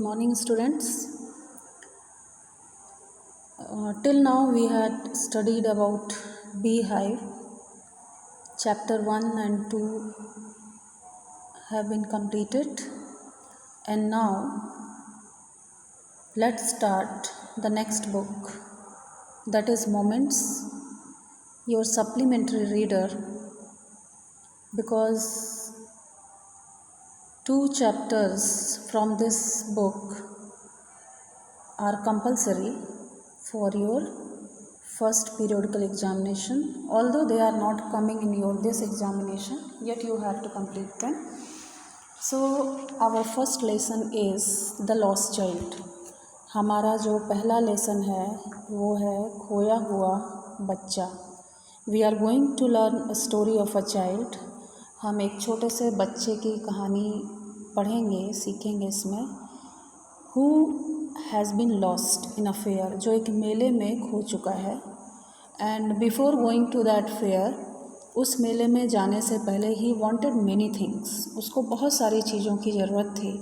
morning, students. Till now we had studied about beehive. Chapter 1 and 2 have been completed, and now let's start the next book, that is Moments, your supplementary reader, because 2 chapters from this book are compulsory for your first periodical examination. Although they are not coming in your this examination, yet you have to complete them. So our first lesson is the lost child. हमारा जो पहला lesson है वो है खोया हुआ बच्चा. We are going to learn a story of a child. हम एक छोटे से बच्चे की कहानी पढ़ेंगे, सीखेंगे इसमें. Who has been lost in a fair, जो एक मेले में खो चुका है. And before going to that fair, उस मेले में जाने से पहले he wanted many things. उसको बहुत सारी चीज़ों की ज़रूरत थी.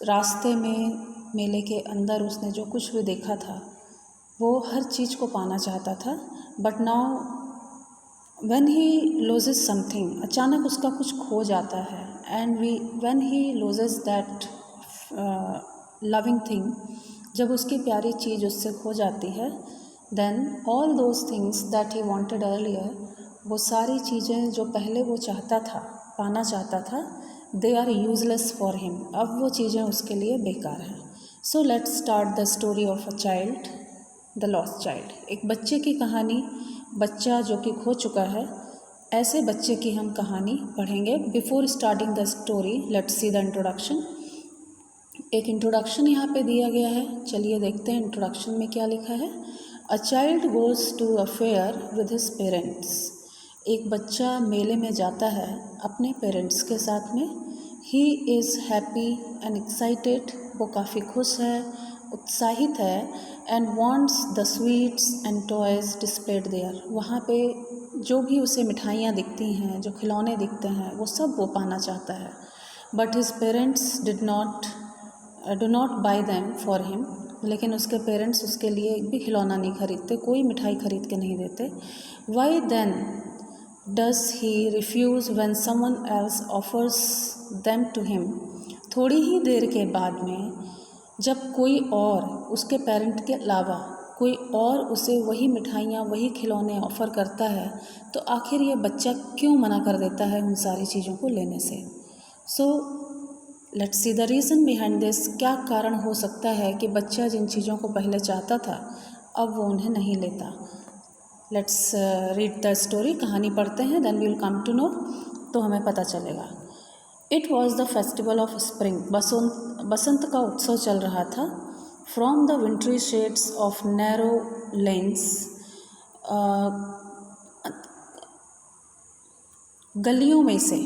रास्ते में मेले के अंदर उसने जो कुछ भी देखा था वो हर चीज़ को पाना चाहता था. But now when he loses something, अचानक उसका कुछ खो जाता है. And when he loses that loving thing, जब उसकी प्यारी चीज़ उससे खो जाती है, then all those things that he wanted earlier, वो सारी चीज़ें जो पहले वो चाहता था, पाना चाहता था, they are useless for him. अब वो चीज़ें उसके लिए बेकार हैं. So let's start the story of a child, the lost child. एक बच्चे की कहानी, बच्चा जो कि खो चुका है, ऐसे बच्चे की हम कहानी पढ़ेंगे. Before starting the story, let's see the introduction. एक इंट्रोडक्शन यहाँ पे दिया गया है. चलिए देखते हैं इंट्रोडक्शन में क्या लिखा है. A child goes to a fair with his parents. एक बच्चा मेले में जाता है अपने पेरेंट्स के साथ में. He is happy and excited. वो काफ़ी खुश है, उत्साहित है. And wants the sweets and toys displayed there. वहाँ पे जो भी उसे मिठाइयाँ दिखती हैं, जो खिलौने दिखते हैं, वो सब वो पाना चाहता है. But his parents do not by them for him. लेकिन उसके पेरेंट्स उसके लिए एक भी खिलौना नहीं खरीदते, कोई मिठाई खरीद के नहीं देते. Why then does he refuse when someone else offers them to him. थोड़ी ही देर के बाद में जब कोई और उसके पेरेंट के अलावा कोई और उसे वही मिठाइयाँ, वही खिलौने ऑफ़र करता है, तो आखिर ये बच्चा क्यों मना कर देता है उन सारी चीज़ों को लेने से. So let's see the reason behind this. क्या कारण हो सकता है कि बच्चा जिन चीज़ों को पहले चाहता था अब वो उन्हें नहीं लेता. Let's read the story. कहानी पढ़ते हैं, then we will come to know, तो हमें पता चलेगा. It was the festival of spring. बसंत का उत्सव चल रहा था. From the wintry shades of narrow lanes, गलियों में से,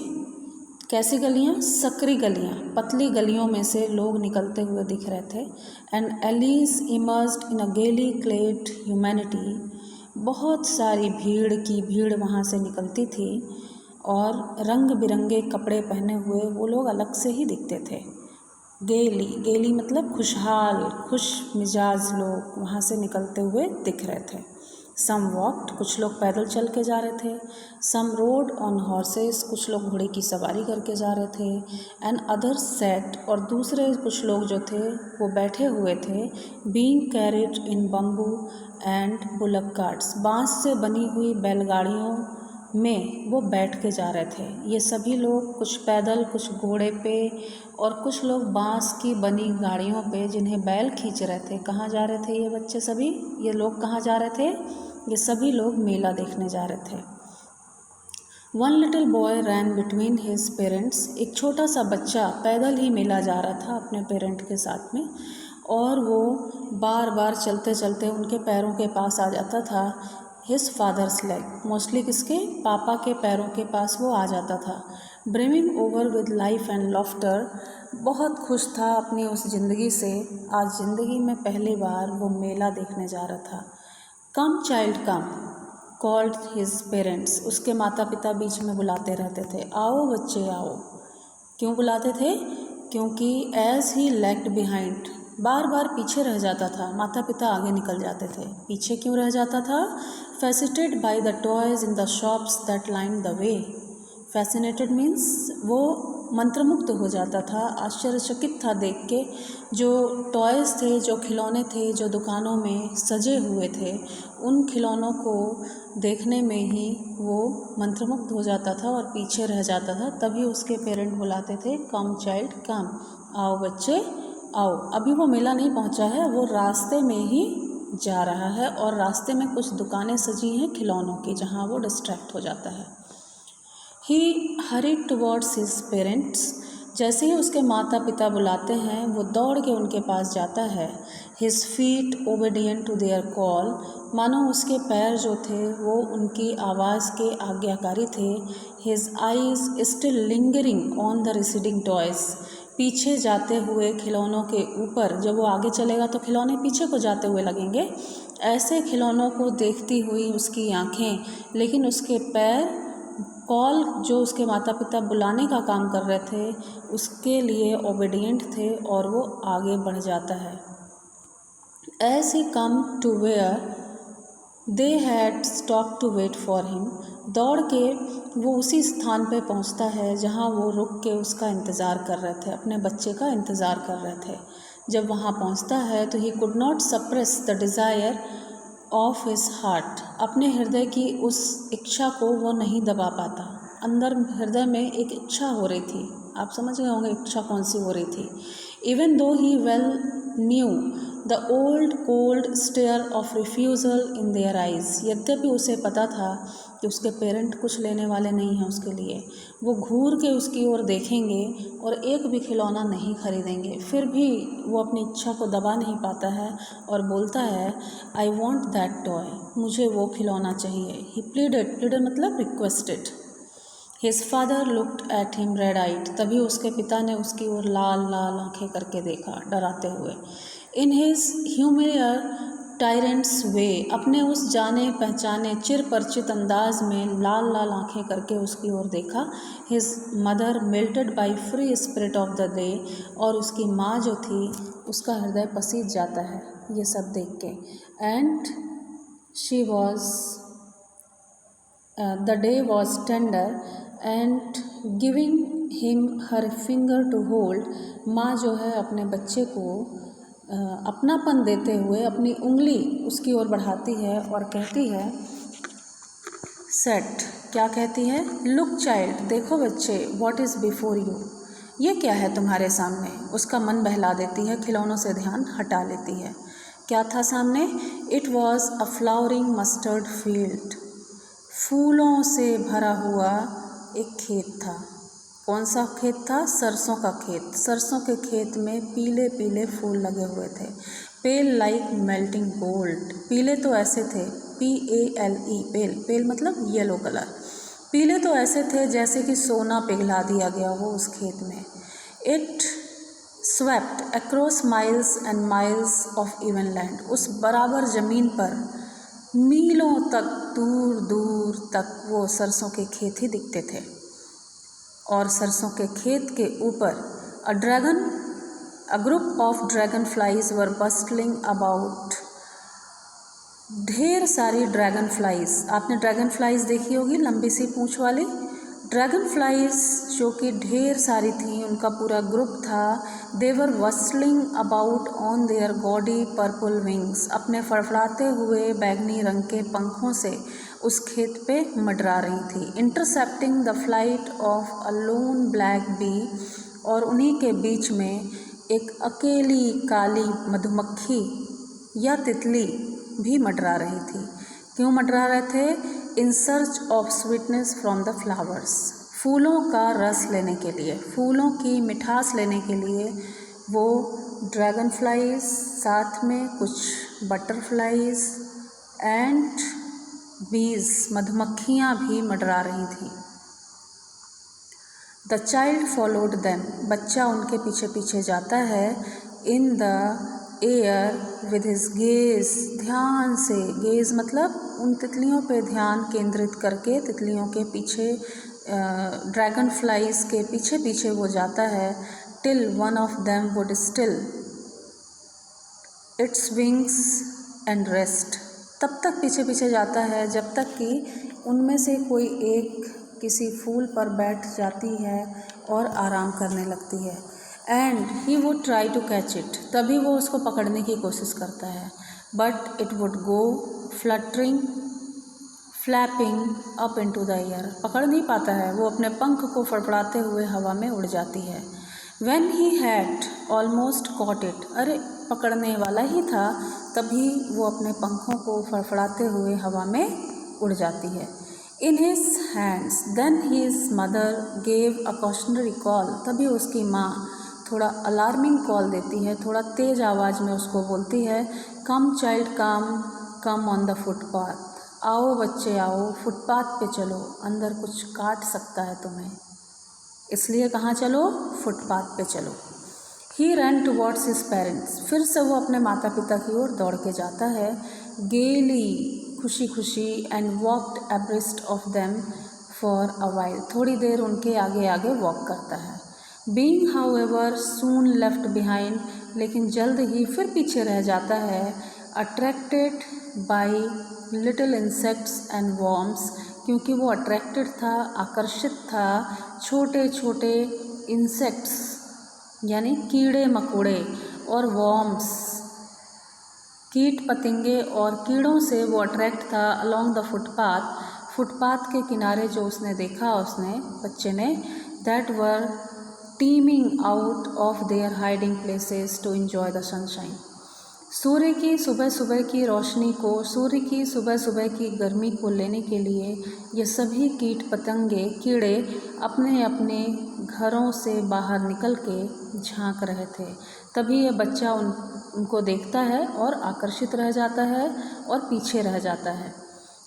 कैसी गलियाँ, सकरी गलियाँ, पतली गलियों में से लोग निकलते हुए दिख रहे थे. एंड एलीज इमर्स्ड इन अ गेली क्लेड ह्यूमैनिटी. बहुत सारी भीड़ की भीड़ वहाँ से निकलती थी और रंग बिरंगे कपड़े पहने हुए वो लोग अलग से ही दिखते थे. गेली मतलब खुशहाल, खुश मिजाज लोग वहाँ से निकलते हुए दिख रहे थे. सम वॉक्ड, कुछ लोग पैदल चल के जा रहे थे. सम रोड ऑन हॉर्सेस, कुछ लोग घोड़े की सवारी करके जा रहे थे. एंड अदर सेट, और दूसरे कुछ लोग जो थे वो बैठे हुए थे. Being carried in bamboo and bullock carts. बाँस से बनी हुई बैलगाड़ियों में वो बैठ के जा रहे थे. ये सभी लोग कुछ पैदल, कुछ घोड़े पे और कुछ लोग बाँस की बनी गाड़ियों पे जिन्हें बैल खींच रहे थे. कहाँ जा रहे थे ये बच्चे सभी, ये लोग कहाँ जा रहे थे, ये सभी लोग मेला देखने जा रहे थे. वन लिटिल बॉय रैन बिटवीन हिज पेरेंट्स. एक छोटा सा बच्चा पैदल ही मेला जा रहा था अपने पेरेंट के साथ में, और वो बार बार चलते चलते उनके पैरों के पास आ जाता था. हिज फादर्स लेग, मोस्टली किसके, पापा के पैरों के पास वो आ जाता था. Brimming over with life and laughter. बहुत खुश था अपनी उस ज़िंदगी से. आज ज़िंदगी में पहली बार वो मेला देखने जा रहा था. कम चाइल्ड कम, कॉल्ड हिज पेरेंट्स. उसके माता पिता बीच में बुलाते रहते थे, आओ बच्चे आओ. क्यों बुलाते थे, क्योंकि एज ही लैग्ड बिहाइंड, बार बार पीछे रह जाता था, माता पिता आगे निकल जाते थे। पीछे क्यों रह जाता था? Fascinated by the toys in the shops that line the way. Fascinated means वो मंत्रमुग्ध हो जाता था, आश्चर्यचकित था देख के। जो टॉयज़ थे, जो खिलौने थे, जो दुकानों में सजे हुए थे, उन खिलौनों को देखने में ही वो मंत्रमुग्ध हो जाता था और पीछे रह जाता था। तभी उसके पेरेंट बुलाते थे, कम चाइल्ड कम, आओ बच्चे आओ। अभी वो मेला नहीं पहुंचा है, वो रास्ते में ही जा रहा है और रास्ते में कुछ दुकानें सजी हैं खिलौनों की, जहाँ वो डिस्ट्रैक्ट हो जाता है। He hurried towards his parents. जैसे ही उसके माता पिता बुलाते हैं, वो दौड़ के उनके पास जाता है। His feet obedient to their call. मानो उसके पैर जो थे वो उनकी आवाज़ के आज्ञाकारी थे। His eyes still lingering on the receding toys. पीछे जाते हुए खिलौनों के ऊपर, जब वो आगे चलेगा तो खिलौने पीछे को जाते हुए लगेंगे, ऐसे खिलौनों को देखती हुई उसकी आँखें, लेकिन उसके पैर कॉल जो उसके माता पिता बुलाने का काम कर रहे थे उसके लिए ओबीडिएंट थे और वो आगे बढ़ जाता है। As he come to where they had stopped to wait for him, दौड़ के वो उसी स्थान पे पहुंचता है जहां वो रुक के उसका इंतज़ार कर रहे थे, अपने बच्चे का इंतज़ार कर रहे थे। जब वहां पहुंचता है तो he could not suppress the desire of his heart, अपने हृदय की उस इच्छा को वो नहीं दबा पाता। अंदर हृदय में एक इच्छा हो रही थी, आप समझ गए होंगे इच्छा कौन सी हो रही थी। Even though he well knew the old cold stare of refusal in their eyes, यद्यपि उसे पता था कि उसके पेरेंट कुछ लेने वाले नहीं हैं उसके लिए, वो घूर के उसकी ओर देखेंगे और एक भी खिलौना नहीं खरीदेंगे, फिर भी वो अपनी इच्छा को दबा नहीं पाता है और बोलता है, आई वॉन्ट दैट टॉय, मुझे वो खिलौना चाहिए। ही प्लीडेड मतलब requested. His father looked at him red eyed, तभी उसके पिता ने उसकी ओर लाल लाल आंखें करके देखा, डराते हुए। इन हिज ह्यूमिलियर टायरेंट्स वे, अपने उस जाने पहचाने चिर परिचित अंदाज में लाल लाल आंखें करके उसकी ओर देखा। His mother melted by free spirit of the day, और उसकी माँ जो थी उसका हृदय पसीज जाता है ये सब देख के। And she was the day was tender and giving him her finger to hold, माँ जो है अपने बच्चे को अपनापन देते हुए अपनी उंगली उसकी ओर बढ़ाती है और कहती है, सेट, क्या कहती है? लुक चाइल्ड, देखो बच्चे, व्हाट इज़ बिफोर यू, ये क्या है तुम्हारे सामने। उसका मन बहला देती है, खिलौनों से ध्यान हटा लेती है। क्या था सामने? It was a flowering mustard field, फूलों से भरा हुआ एक खेत था। कौन सा खेत था? सरसों का खेत। सरसों के खेत में पीले पीले फूल लगे हुए थे। पेल लाइक मेल्टिंग गोल्ड, पीले तो ऐसे थे, PALE, पेल, पेल मतलब येलो कलर। पीले तो ऐसे थे जैसे कि सोना पिघला दिया गया हो उस खेत में। It swept across miles and miles of even land, उस बराबर ज़मीन पर मीलों तक, दूर दूर तक वो सरसों के खेत ही दिखते थे। और सरसों के खेत के ऊपर a group of dragon flies were bustling about, ढेर सारी ड्रैगन फ्लाइज, आपने ड्रैगन फ्लाइज देखी होगी, लंबी सी पूंछ वाली ड्रैगन फ्लाइज जो कि ढेर सारी थी, उनका पूरा ग्रुप था। They were whistling about on their gaudy purple wings, अपने फड़फड़ाते हुए बैगनी रंग के पंखों से उस खेत पे मंडरा रही थी। Intercepting the flight of a lone black bee, और उन्हीं के बीच में एक अकेली काली मधुमक्खी या तितली भी मंडरा रही थी। क्यों मंडरा रहे थे? In search of sweetness from the flowers, फूलों का रस लेने के लिए, फूलों की मिठास लेने के लिए वो ड्रैगन फ्लाइज, साथ में कुछ बटरफ्लाइज एंड बीज, मधुमक्खियाँ भी मंडरा रही थी। द चाइल्ड फॉलोड देम, बच्चा उनके पीछे पीछे जाता है। In the air with his gaze, ध्यान से, गेज मतलब उन तितलियों पे ध्यान केंद्रित करके, तितलियों के पीछे, ड्रैगन फ्लाइज के पीछे पीछे वो जाता है। till one of them would still its wings and rest। तब तक पीछे पीछे जाता है जब तक कि उनमें से कोई एक किसी फूल पर बैठ जाती है और आराम करने लगती है। And he would try to catch it, तभी वो उसको पकड़ने की कोशिश करता है। But it would go fluttering flapping up into the air, पकड़ नहीं पाता है, वो अपने पंख को फड़फड़ाते हुए हवा में उड़ जाती है। When he had almost caught it, अरे पकड़ने वाला ही था, तभी वो अपने पंखों को फड़फड़ाते हुए हवा में उड़ जाती है। In his hands, then his mother gave a cautionary call, तभी उसकी माँ थोड़ा अलार्मिंग कॉल देती है, थोड़ा तेज़ आवाज़ में उसको बोलती है, come child come on the footpath, आओ बच्चे आओ, फुटपाथ पे चलो, अंदर कुछ काट सकता है तुम्हें, इसलिए कहाँ चलो, फुटपाथ पे चलो। ही रैन टुवर्ड्स हिज पेरेंट्स, फिर से वो अपने माता पिता की ओर दौड़ के जाता है, गेली खुशी खुशी, and walked abreast of them for a while, थोड़ी देर उनके आगे आगे वॉक करता है। Being however soon left behind, लेकिन जल्द ही फिर पीछे रह जाता है, attracted by little insects and worms, क्योंकि वो अट्रैक्टेड था, आकर्षित था छोटे छोटे इंसेक्ट्स यानी कीड़े मकोड़े और वॉर्म्स कीट पतंगे और कीड़ों से वो अट्रैक्ट था। अलोंग द फुटपाथ, फुटपाथ के किनारे जो उसने देखा उसने बच्चे ने, that were teeming out of their hiding places to enjoy the sunshine. सूर्य की सुबह सुबह की रोशनी को, सूर्य की सुबह सुबह की गर्मी को लेने के लिए ये सभी कीट पतंगे कीड़े अपने अपने घरों से बाहर निकल के झांक रहे थे। तभी ये बच्चा उनको देखता है और आकर्षित रह जाता है और पीछे रह जाता है।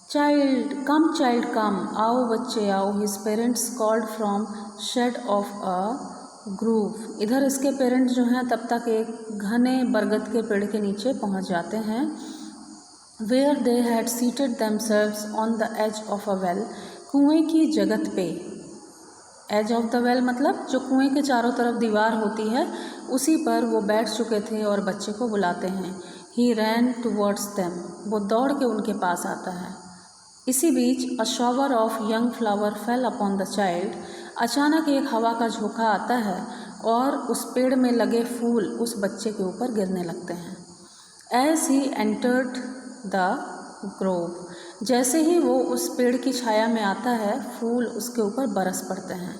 चाइल्ड कम, आओ बच्चे आओ, his parents called from shade of a grove, इधर इसके पेरेंट्स जो हैं तब तक एक घने बरगद के पेड़ के नीचे पहुंच जाते हैं। Where they had seated themselves on the edge of a well, कुएं की जगत पे, एज ऑफ द वेल मतलब जो कुएं के चारों तरफ दीवार होती है उसी पर वो बैठ चुके थे और बच्चे को बुलाते हैं। ही रैन टुवर्ड्स देम, वो दौड़ के उनके पास आता है। इसी बीच a shower of young flower fell upon the child, अचानक एक हवा का झोंका आता है और उस पेड़ में लगे फूल उस बच्चे के ऊपर गिरने लगते हैं। As he entered the grove, जैसे ही वो उस पेड़ की छाया में आता है फूल उसके ऊपर बरस पड़ते हैं।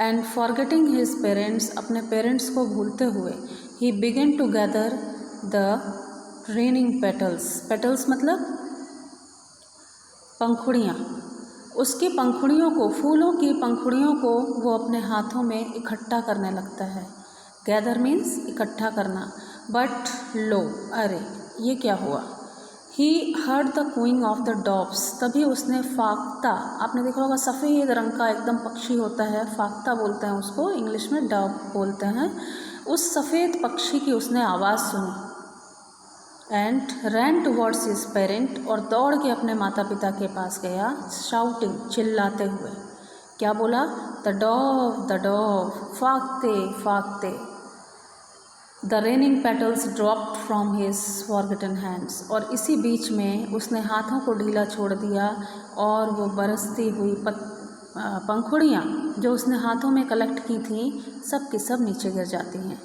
एंड फॉरगेटिंग हिज पेरेंट्स, अपने पेरेंट्स को भूलते हुए, he began to gather the raining petals, petals मतलब पंखुड़ियाँ, उसकी पंखुड़ियों को, फूलों की पंखुड़ियों को वो अपने हाथों में इकट्ठा करने लगता है। गैदर मीन्स इकट्ठा करना। बट लो, अरे ये क्या हुआ। He heard the Qing of the Dobbs, तभी उसने फाख्ता, आपने देखा होगा सफ़ेद रंग का एकदम पक्षी होता है, फाख्ता बोलते हैं उसको, इंग्लिश में डॉब बोलते हैं, उस सफ़ेद पक्षी की उसने आवाज़ सुनी। And ran towards his parent, और दौड़ के अपने माता पिता के पास गया, शाउटिंग, चिल्लाते हुए। क्या बोला, द डॉव, फाख्ते फाख्ते। The raining petals dropped from his forgotten hands, और इसी बीच में उसने हाथों को ढीला छोड़ दिया और वो बरसती हुई पंखुड़ियाँ जो उसने हाथों में कलेक्ट की थी सब की सब नीचे गिर जाती हैं।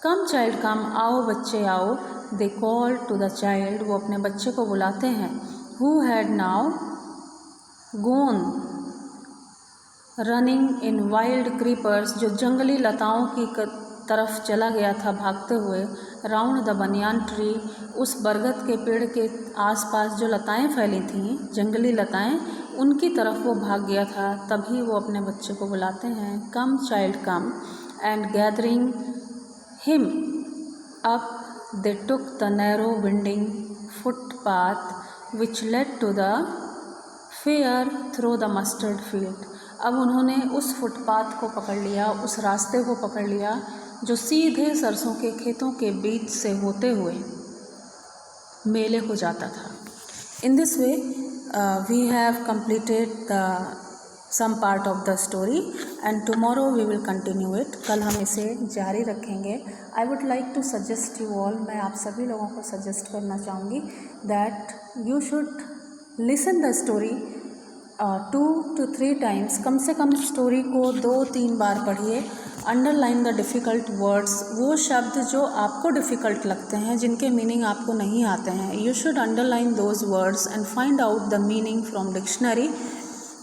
कम चाइल्ड कम, आओ बच्चे आओ, they call to the child, वो अपने बच्चे को बुलाते हैं। Who had now gone running in wild creepers, जो जंगली लताओं की तरफ चला गया था भागते हुए। राउंड द बनियान ट्री, उस बरगद के पेड़ के आसपास जो लताएं फैली थीं, जंगली लताएं, उनकी तरफ वो भाग गया था। तभी वो अपने बच्चे को बुलाते हैं, come child come, and gathering him up they took the narrow winding footpath which led to the fair through the mustard field. अब उन्होंने उस फुटपाथ को पकड़ लिया, उस रास्ते को पकड़ लिया जो सीधे सरसों के खेतों के बीच से होते हुए मेले को जाता था। In this way we have completed the some part of the story and tomorrow we will continue it. कल हम इसे जारी रखेंगे. I would like to suggest you all, मैं आप सभी लोगों को सजेस्ट करना चाहूँगी that you should listen the story 2 to 3 times. कम से कम स्टोरी को 2-3 बार पढ़िए. अंडरलाइन द डिफ़िकल्ट वर्ड्स, वो शब्द जो आपको डिफ़िकल्ट लगते हैं, जिनके मीनिंग आपको नहीं आते हैं, you should underline those words and find out the meaning from dictionary,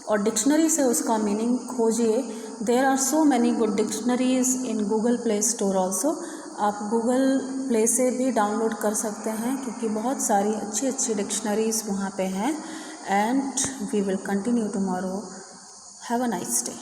और डिक्शनरी से उसका मीनिंग खोजिए. There are so many good dictionaries in Google Play Store also. आप गूगल प्ले से भी डाउनलोड कर सकते हैं क्योंकि बहुत सारी अच्छी अच्छी डिक्शनरीज वहाँ पे हैं. And we will continue tomorrow. Have a nice day.